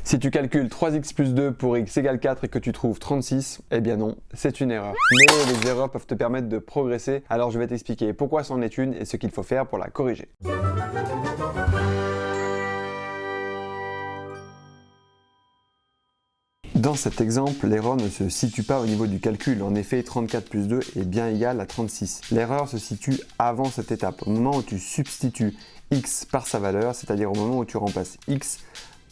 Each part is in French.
Si tu calcules 3x plus 2 pour x égale 4 et que tu trouves 36, eh bien non, c'est une erreur. Mais les erreurs peuvent te permettre de progresser, alors je vais t'expliquer pourquoi c'en est une et ce qu'il faut faire pour la corriger. Dans cet exemple, l'erreur ne se situe pas au niveau du calcul. En effet, 34 plus 2 est bien égal à 36. L'erreur se situe avant cette étape, au moment où tu substitues x par sa valeur, c'est-à-dire au moment où tu remplaces x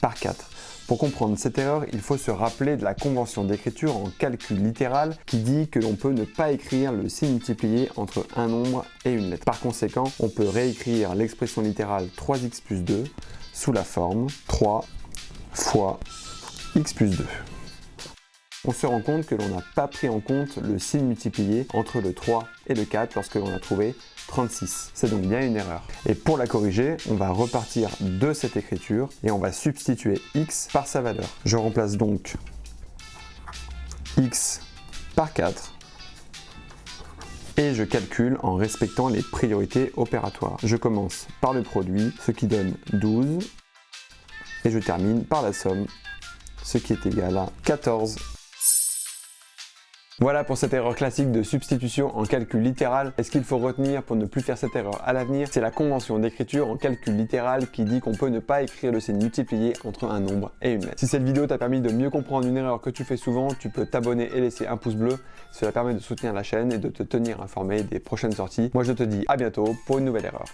par 4. Pour comprendre cette erreur, il faut se rappeler de la convention d'écriture en calcul littéral qui dit que l'on peut ne pas écrire le signe multiplié entre un nombre et une lettre. Par conséquent, on peut réécrire l'expression littérale 3x plus 2 sous la forme 3 fois x plus 2. On se rend compte que l'on n'a pas pris en compte le signe multiplié entre le 3 et le 4 lorsque l'on a trouvé 36. C'est donc bien une erreur. Et pour la corriger, on va repartir de cette écriture et on va substituer x par sa valeur. Je remplace donc x par 4 et je calcule en respectant les priorités opératoires. Je commence par le produit, ce qui donne 12, et je termine par la somme, ce qui est égal à 14. Voilà pour cette erreur classique de substitution en calcul littéral. Et ce qu'il faut retenir pour ne plus faire cette erreur à l'avenir, c'est la convention d'écriture en calcul littéral qui dit qu'on peut ne pas écrire le signe multiplié entre un nombre et une lettre. Si cette vidéo t'a permis de mieux comprendre une erreur que tu fais souvent, tu peux t'abonner et laisser un pouce bleu. Cela permet de soutenir la chaîne et de te tenir informé des prochaines sorties. Moi je te dis à bientôt pour une nouvelle erreur.